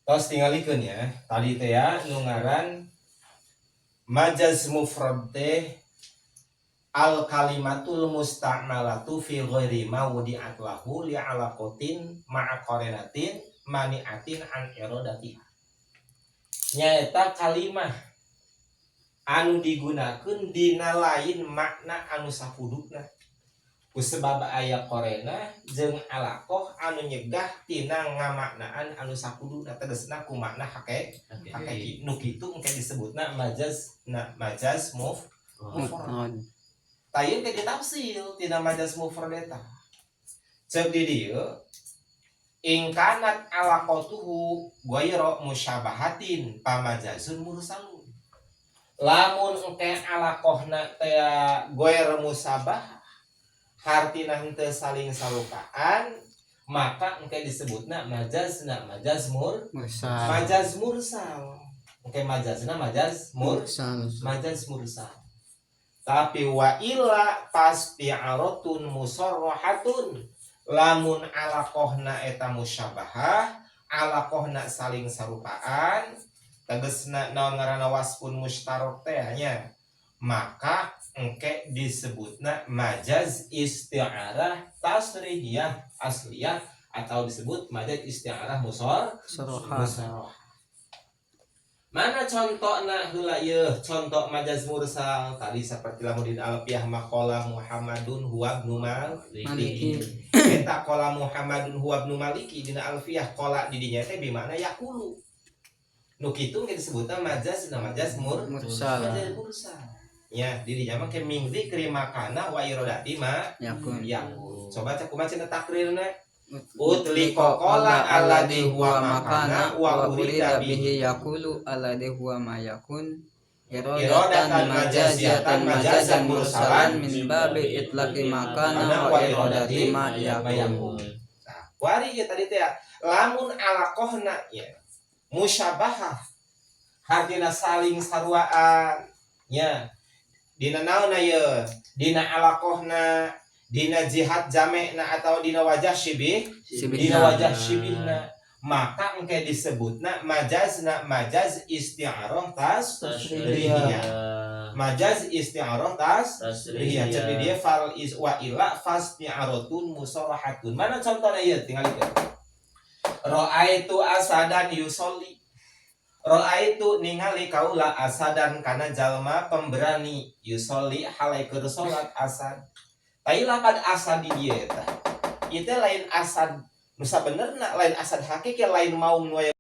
Tos tingalikeun ya. Tadi teh ya nu ngaran majaz mufrad teh al kalimatul musta'malatu fi ghairi ma wudi'at lahu li alaqatin ma'a qarinatin mani'atin an iradatiha. Nyaeta kalimah anu digunakeun dina lain makna anu sapudukna. Kusebab aya korena jeung alaqah anu nyegah tina ngamaknaan anu sapudukna tegasna ku makna hakiki. Nu kitu engke disebutna majaz mufrad. Tayeu ke ditafsir tina majaz mufrad eta. Ceuk di dieu ingkanat alaqatuhu ghairu musyabahatin pamajazun mursalun. Lamun engke alaqahna teh ghairu musabah hartina henteu saling sarukaan maka engke disebutna majaz mursal. Engke majazna majaz mursal. Tapi wa illa pasti aratun musarrahatun lamun alaqahna eta musyabahah alaqahna saling sarupaan tegasna naon ngaranna wasfun mustarak teh nya maka engke disebutna majaz isti'arah tasrihiyah asliyah atau disebut majaz isti'arah musarrah. Mana contohna heula yeuh contoh majaz mursal tadi seperti lamun di alfiyah maqala Muhammadun huwa ibnu Maliki. Eta qala Muhammadun huwa ibnu Maliki dina alfiyah qala di dinya teh bimana yaqulu. Nu kitu ge disebutna majaz mursal. Ya, di dinya mah ke min dzikri makana wa iradati ma yakun. Coba cek kumaha cenah takrirna. Utliqa qala alladhi huwa makana wa urida bihi yaqulu alladhi huwa ma yakun iradatan majazan mursalan min babi itlaqi makana wa iradati ma yakun. Nah, wari ya tadi teh lamun alaqahna ya musyabahah hartina saling saruaan nya dina naonna ye dina alaqahna dina jihad jamekna atau dina wajah syibihna maka engke disebutna majaz isti'arah tasrihiyah. Majaz isti'arah tasrihiyah. Jadi dia fal is wa illa fasti'aratun musarrahatun. Mana contohna ieu tinggal lihat. Ra'aitu asadan yusolli. Ra'aitu ningali kaula asadan kana jalma pemberani yusolli halai keur salat asad. Tapi lapan asad di dia eta. Itu lain asad nu sabenerna lain asad hakiki lain maung nu